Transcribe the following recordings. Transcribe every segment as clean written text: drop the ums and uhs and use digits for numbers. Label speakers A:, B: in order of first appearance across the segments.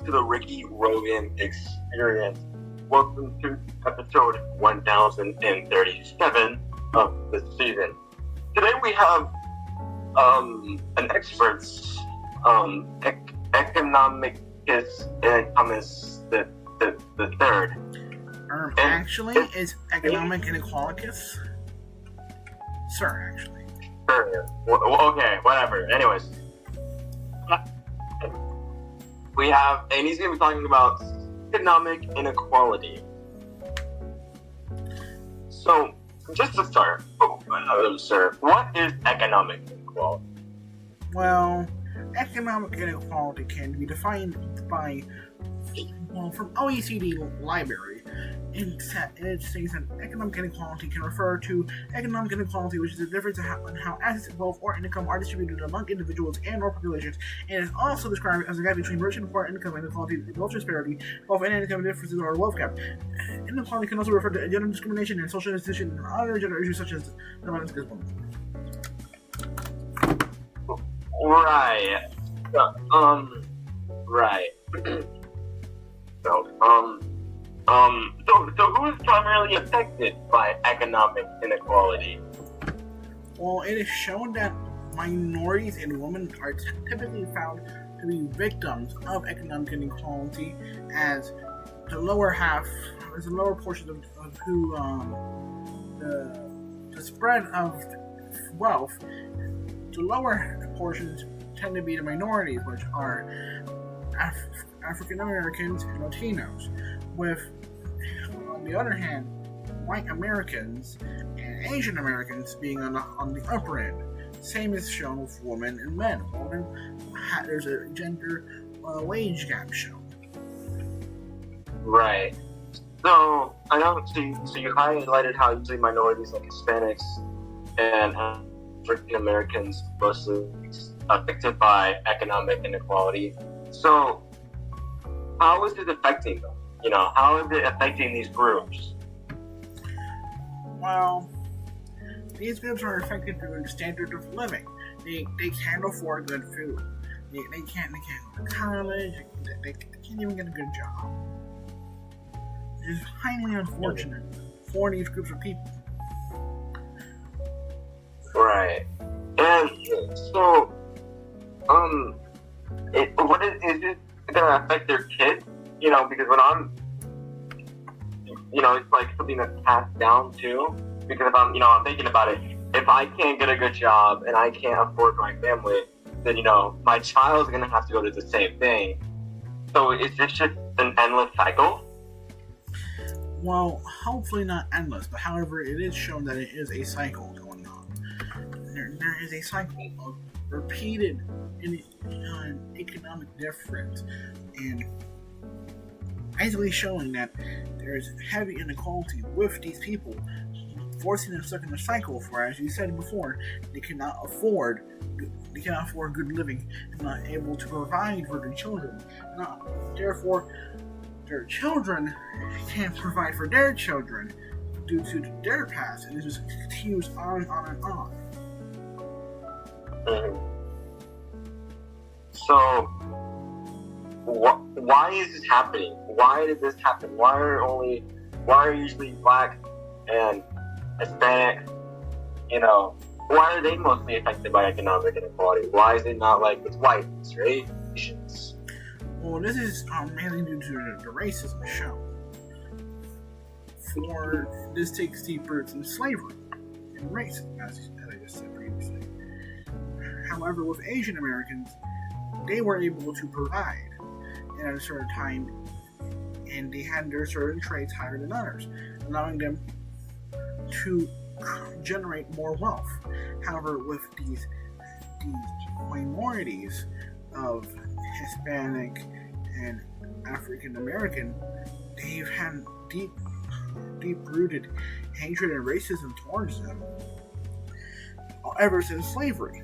A: to the Ricky-Rogan Experience. Welcome to episode 1037 of the season. Today we have an expert's economicus Thomas the third.
B: Actually, is economic inequality? Sir, actually.
A: Sure. Okay, whatever. Anyways. We have, and he's going to be talking about economic inequality. So, just to start, sir, what is economic inequality?
B: Well, economic inequality can be defined by, from OECD Library. It states that economic inequality can refer to economic inequality, which is the difference in how assets, wealth, or income are distributed among individuals and or populations, and is also described as a gap between rich and poor income inequality, wealth disparity, wealth and income differences, or wealth gap. Inequality can also refer to gender discrimination and social institution and other gender issues such as the violence against women.
A: Right. Right. So who is primarily affected by economic inequality?
B: Well, it is shown that minorities and women are typically found to be victims of economic inequality, as the lower portion of who the spread of wealth, the lower portions tend to be the minorities, which are African Americans and Latinos, with, on the other hand, white Americans and Asian Americans being on the upper end. Same is shown with women and men. There's a gender wage gap shown.
A: Right. So I know. So you highlighted how usually minorities like Hispanics and African Americans mostly affected by economic inequality. So how is it affecting them? How is it affecting these groups?
B: Well, these groups are affected through the standard of living. They can't afford good food. They can't go to college. They can't even get a good job. It's highly unfortunate for these groups of people.
A: Right. And so, is it gonna affect their kids? Because when I'm, it's like something that's passed down too. Because if I'm thinking about it, if I can't get a good job and I can't afford my family, then, my child's gonna have to go to the same thing. So is this just an endless cycle?
B: Well, hopefully not endless, but however, it is shown that it is a cycle going on. There is a cycle of repeated economic difference, and basically showing that there is heavy inequality with these people, forcing them stuck in a cycle. For, as you said before, they cannot afford good living, and not able to provide for their children. Therefore, their children can't provide for their children due to their past, and it just continues on and on and on.
A: Mm-hmm. So, why is this happening? Why did this happen? Why are usually Black and Hispanic, why are they mostly affected by economic inequality? Why is it not like with whites or Asians?
B: Well, this is mainly due to the racism shown. For this takes deep roots in slavery and racism, as I just said previously. However, with Asian Americans, they were able to provide at a certain time, and they had their certain traits higher than others, allowing them to generate more wealth. However, with these minorities of Hispanic and African American, they've had deep-rooted hatred and racism towards them ever since slavery.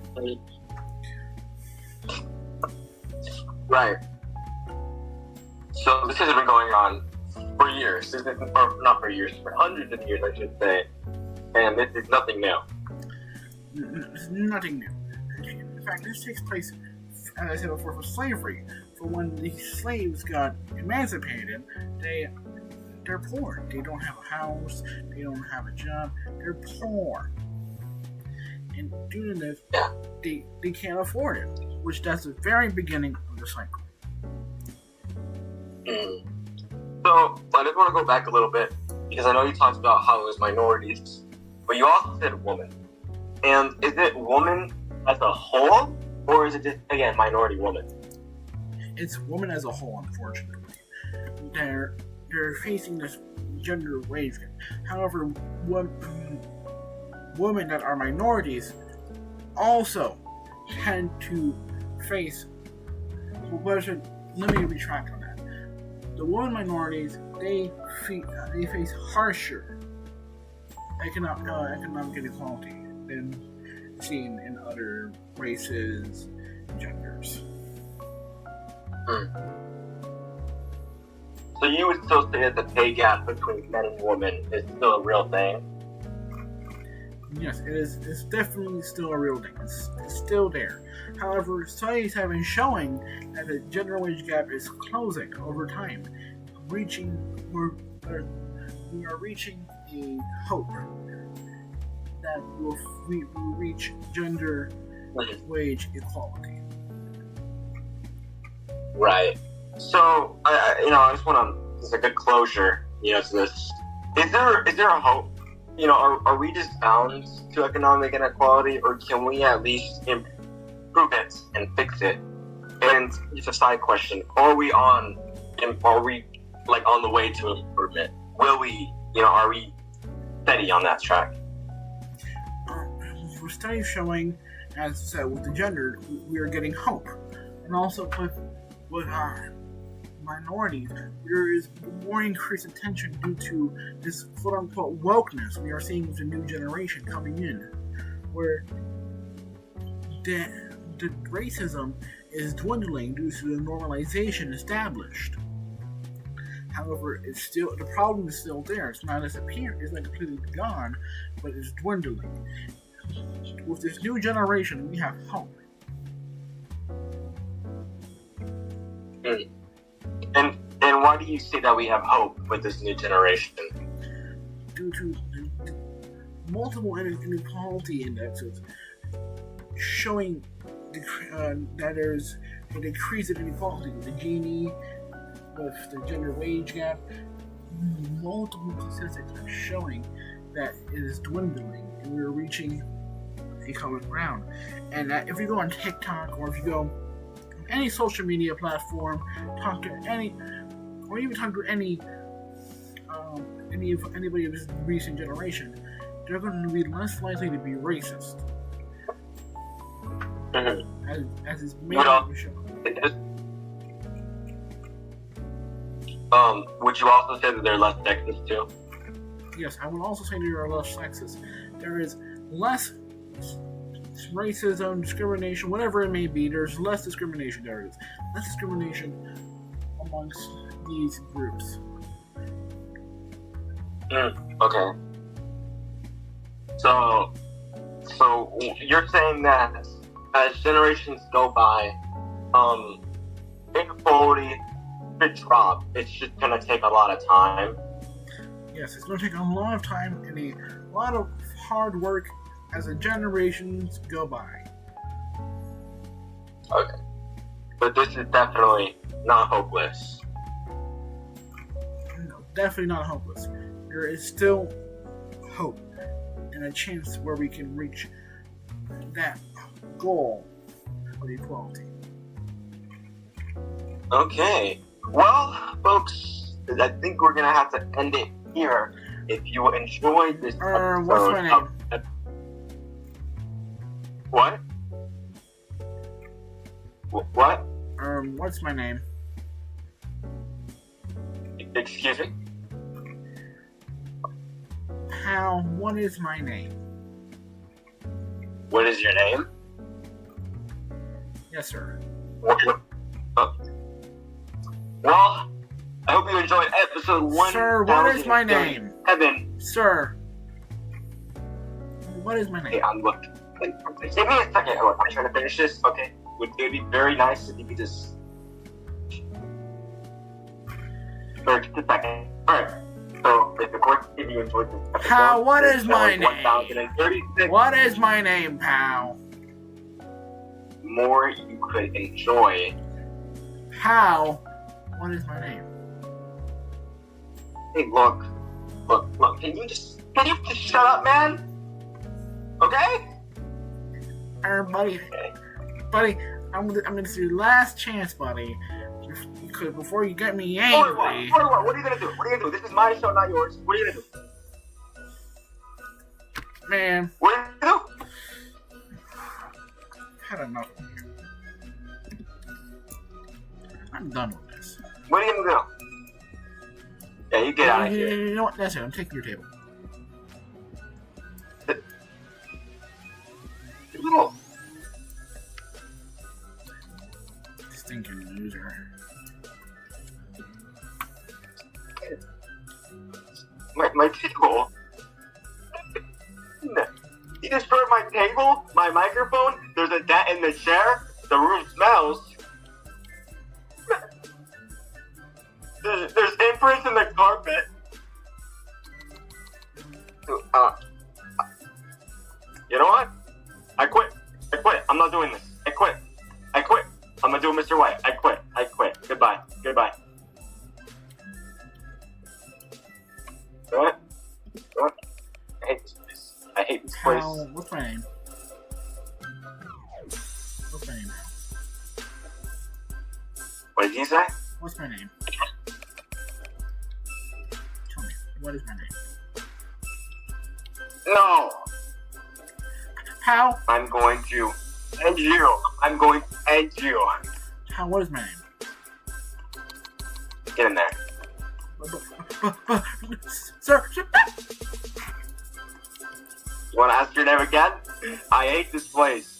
A: Right. So this has been going on for years. Or not for years, for hundreds of years, I should say. And this is nothing new.
B: Nothing new. In fact, this takes place as I said before, for slavery. For when the slaves got emancipated, they're poor. They don't have a house. They don't have a job. They're poor. And due to this, they can't afford it, which that's the very beginning of the cycle.
A: So, I just want to go back a little bit, because I know you talked about how it was minorities, but you also said woman. And is it woman as a whole, or is it just, again, minority woman?
B: It's women as a whole, unfortunately. They're facing this gender wage gap. However, women that are minorities also tend to face. Let me retract on that. The women minorities they face harsher economic inequality than seen in other races and genders.
A: So you would still say that the pay gap between men and women is still a real thing?
B: Yes, it is. It's definitely still a real thing. It's still there. However, studies have been showing that the gender wage gap is closing over time, we are reaching a hope that we will reach gender wage equality.
A: Right. So, I just want to, just a good closure, to this. Is there a hope? Are we just bound to economic inequality, or can we at least improve it and fix it? And it's a side question: are we on the way to improvement? Will we? Are we steady on that track?
B: For studies showing, as I said, with the gender, we are getting hope, and also with minorities, there is more increased attention due to this quote-unquote wokeness we are seeing with the new generation coming in, where the racism is dwindling due to the normalization established. However, the problem is still there. It's not disappearing. It's not completely gone, but it's dwindling. With this new generation, we have hope.
A: And why do you say that we have hope with this new generation?
B: Due to multiple inequality indexes showing that there's a decrease in inequality with the Gini, with the gender wage gap. Multiple statistics are showing that it is dwindling and we're reaching a common ground. And that if you go on TikTok or if you go on any social media platform, talk to anybody of this recent generation, they're going to be less likely to be racist. As is mainly shown.
A: Would you also say that they're less sexist too?
B: Yes, I would also say there are less sexist. There is less racism, discrimination, whatever it may be. There's less discrimination. There is less discrimination amongst these groups.
A: Okay. So you're saying that as generations go by, inequality should drop. It's just gonna take a lot of time.
B: Yes, it's gonna take a lot of time and a lot of hard work as the generations go by.
A: Okay. But this is definitely not hopeless.
B: No, definitely not hopeless. There is still hope and a chance where we can reach that goal of equality.
A: Okay. Well, folks, I think we're gonna have to end it here. If you enjoyed this episode,
B: what's my name?
A: What? What?
B: What's my name?
A: Excuse me?
B: Pal, what is my name?
A: What is your name?
B: Yes, sir.
A: Well, I hope you enjoyed episode 1.
B: Sir, what is my name?
A: Evan.
B: Sir. What is my name?
A: Okay, I'm looking. Give me a second. I'm trying to finish this. Okay. it be very nice if you could just. Alright, just a second. Alright. So, if you enjoyed this episode,
B: Pal, what is my name?
A: 1036
B: What is my name, pal?
A: more you could enjoy.
B: Pal, what is my name?
A: Hey, look. Can you just shut up, man? Okay?
B: Buddy, I'm gonna do last chance, buddy. Because before you get me angry.
A: What are you gonna do? What are you gonna do? This is my show, not yours. What are you gonna do?
B: Man,
A: What are you gonna do?
B: I don't know. I'm done with this.
A: What are you gonna do? Yeah, you get out of here.
B: You know what? That's it. I'm taking your table.
A: Little.
B: Stinking loser.
A: My table. You destroyed my table, my microphone. There's a dent in the chair. The room smells. There's imprints in the carpet. You know what? I quit. I'm not doing this. I quit. I'm gonna do it, Mr. White. I quit. Goodbye. What? I hate this place.
B: What's my name?
A: What did you say?
B: What's my name? Tell me, what is my name?
A: No!
B: Pal?
A: I'm going to end you.
B: Pal, what is my name?
A: Get in there.
B: Sir,
A: You wanna ask your name again? I hate this place.